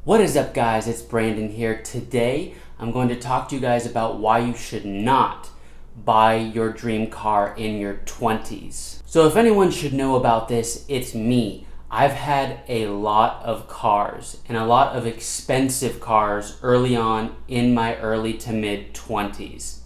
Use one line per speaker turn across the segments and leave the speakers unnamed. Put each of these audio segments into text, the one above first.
What is up, guys? It's Brandon here. Today I'm going to talk to you guys about why you should not buy your dream car in your 20s. So if anyone should know about this, it's me. I've had a lot of cars and a lot of expensive cars early on in my early to mid 20s.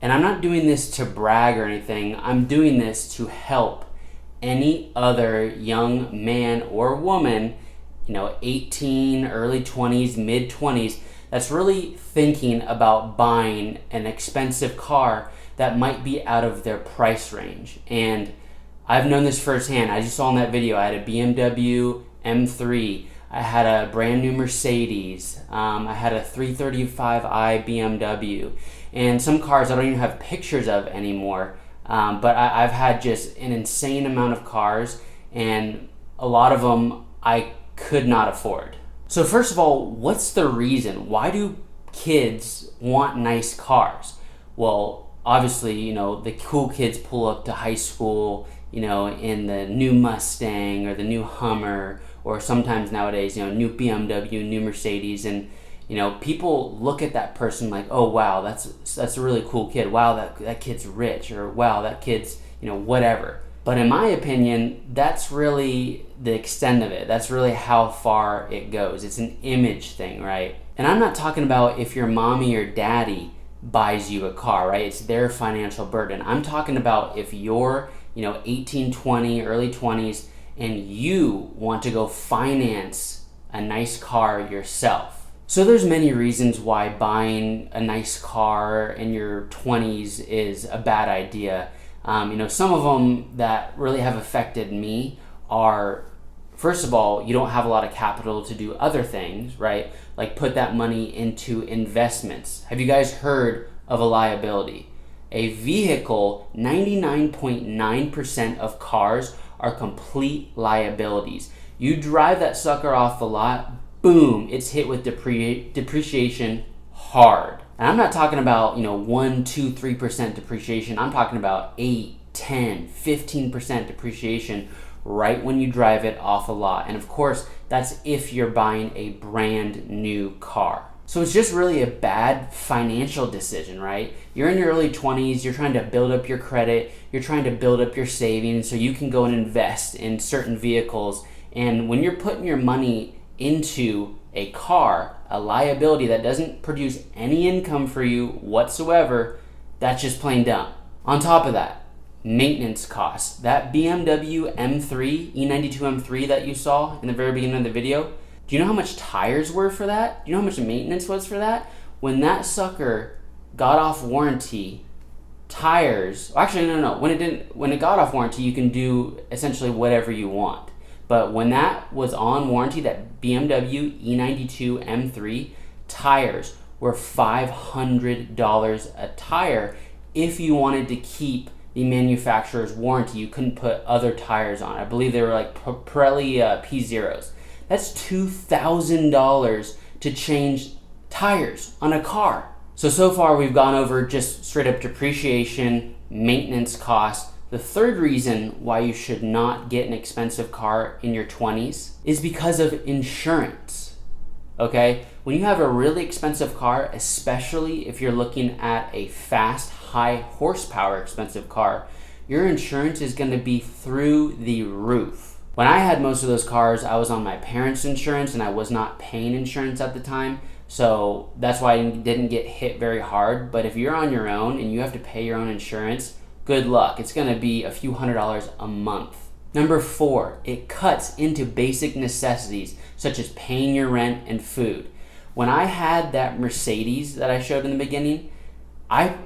And I'm not doing this to brag or anything. I'm doing this to help any other young man or woman, 18, early 20s, mid 20s, that's really thinking about buying an expensive car that might be out of their price range. And I've known this firsthand. As you saw in that video, I had a BMW M3. I had a brand new Mercedes. I had a 335i BMW. And some cars I don't even have pictures of anymore. But I've had just an insane amount of cars, and a lot of them I could not afford. So first of all, what's the reason? Why do kids want nice cars? Well, obviously, the cool kids pull up to high school, in the new Mustang or the new Hummer, or sometimes nowadays, new BMW, new Mercedes, and people look at that person like, oh wow, that's a really cool kid. Wow, that kid's rich, or wow, that kid's whatever. But in my opinion, that's really the extent of it. That's really how far it goes. It's an image thing, right? And I'm not talking about if your mommy or daddy buys you a car, right? It's their financial burden. I'm talking about if you're 18, 20, early 20s, and you want to go finance a nice car yourself. So there's many reasons why buying a nice car in your 20s is a bad idea. Some of them that really have affected me are, first of all, you don't have a lot of capital to do other things, right? Like put that money into investments. Have you guys heard of a liability? A vehicle, 99.9% of cars are complete liabilities. You drive that sucker off the lot, boom, it's hit with depreciation hard. And I'm not talking about 1, 2, 3% depreciation. I'm talking about 8, 10, 15% depreciation right when you drive it off a lot. And of course, that's if you're buying a brand new car. So it's just really a bad financial decision, right? You're in your early 20s, you're trying to build up your credit, you're trying to build up your savings so you can go and invest in certain vehicles. And when you're putting your money into a car, a liability that doesn't produce any income for you whatsoever, that's just plain dumb. On top of that, maintenance costs. That BMW M3, E92 M3 that you saw in the very beginning of the video, do you know how much tires were for that? Do you know how much maintenance was for that? When that sucker got off warranty, tires, actually no. When it got off warranty, you can do essentially whatever you want. But when that was on warranty, that BMW E92 M3, tires were $500 a tire. If you wanted to keep the manufacturer's warranty, you couldn't put other tires on. I believe they were like Pirelli P0s. That's $2,000 to change tires on a car. So far we've gone over just straight up depreciation, maintenance costs. The third reason why you should not get an expensive car in your 20s is because of insurance. Okay? When you have a really expensive car, especially if you're looking at a fast, high horsepower expensive car, your insurance is going to be through the roof. When I had most of those cars, I was on my parents' insurance and I was not paying insurance at the time. So that's why I didn't get hit very hard. But if you're on your own and you have to pay your own insurance, good luck. It's going to be a few $100s a month. Number 4, it cuts into basic necessities such as paying your rent and food. When I had that Mercedes that I showed in the beginning, I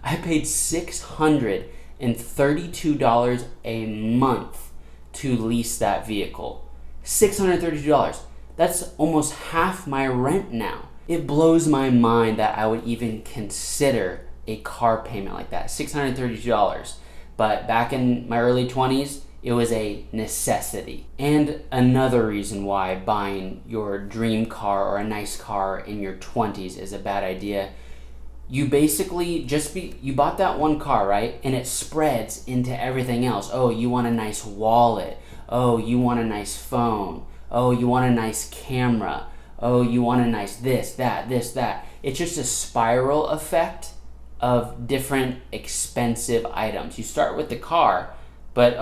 paid $632 a month to lease that vehicle. $632. That's almost half my rent now. It blows my mind that I would even consider a car payment like that, $632. But back in my early 20s, it was a necessity. And another reason why buying your dream car or a nice car in your 20s is a bad idea. You basically you bought that one car, right? And it spreads into everything else. Oh, you want a nice wallet. Oh, you want a nice phone. Oh, you want a nice camera. Oh, you want a nice this, that. It's just a spiral effect of different expensive items. You start with the car, but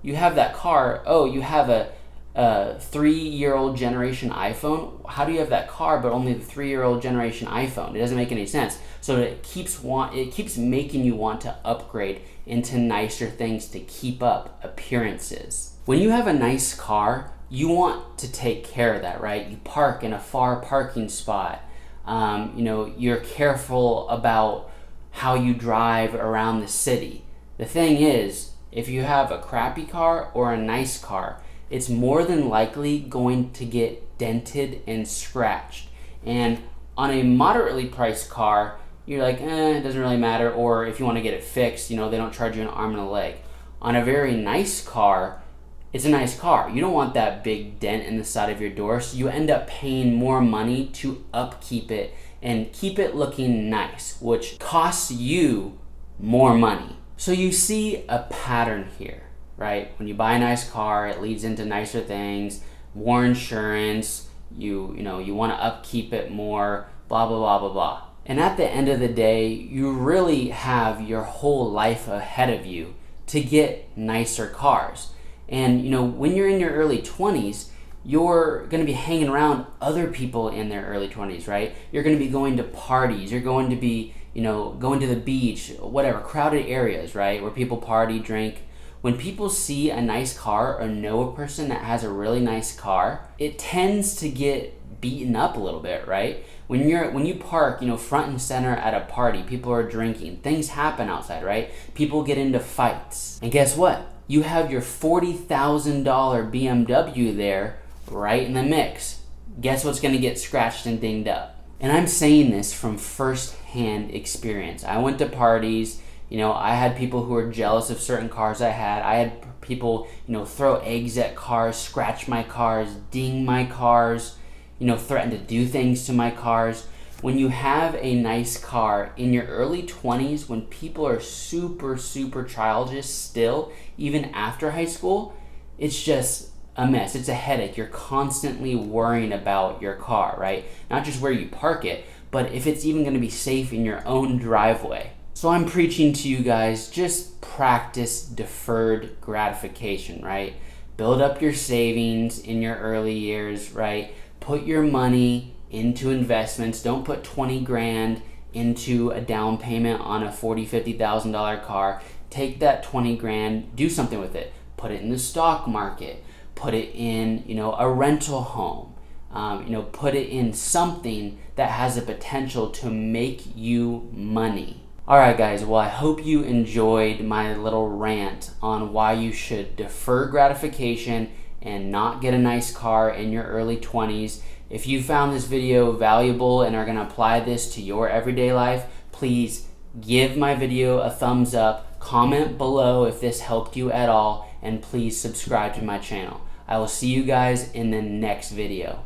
you have that car. Oh, you have a 3-year-old generation iPhone. How do you have that car but only the 3-year-old generation iPhone? It doesn't make any sense. So it keeps making you want to upgrade into nicer things to keep up appearances. When you have a nice car, you want to take care of that, right? You park in a far parking spot. You're careful about how you drive around the city. The thing is, if you have a crappy car or a nice car, it's more than likely going to get dented and scratched. And on a moderately priced car, you're like, it doesn't really matter. Or if you want to get it fixed, they don't charge you an arm and a leg. On a very nice car, it's a nice car. You don't want that big dent in the side of your door, so you end up paying more money to upkeep it and keep it looking nice, which costs you more money. So you see a pattern here, right? When you buy a nice car, it leads into nicer things, more insurance, you want to upkeep it more, blah, blah, blah, blah, blah. And at the end of the day, you really have your whole life ahead of you to get nicer cars. And when you're in your early 20s, you're going to be hanging around other people in their early 20s, right? You're going to be going to parties. You're going to be, going to the beach, whatever, crowded areas, right? Where people party, drink. When people see a nice car or know a person that has a really nice car, it tends to get beaten up a little bit, right? When you park, front and center at a party, people are drinking. Things happen outside, right? People get into fights. And guess what? You have your $40,000 BMW there right in the mix. Guess what's going to get scratched and dinged up? And I'm saying this from first-hand experience. I went to parties. I had people who were jealous of certain cars I had. I had people, throw eggs at cars, scratch my cars, ding my cars, threaten to do things to my cars. When you have a nice car in your early 20s, when people are super, super childish still, even after high school, it's just a mess. It's a headache. You're constantly worrying about your car, right? Not just where you park it, but if it's even going to be safe in your own driveway. So I'm preaching to you guys, just practice deferred gratification, right? Build up your savings in your early years, right? Put your money into investments. Don't put 20 grand into a down payment on a $40,000-$50,000 car. Take that 20 grand, do something with it. Put it in the stock market. Put it in, a rental home. Put it in something that has the potential to make you money. All right, guys. Well, I hope you enjoyed my little rant on why you should defer gratification and not get a nice car in your early 20s. If you found this video valuable and are going to apply this to your everyday life, please give my video a thumbs up, comment below if this helped you at all, and please subscribe to my channel. I will see you guys in the next video.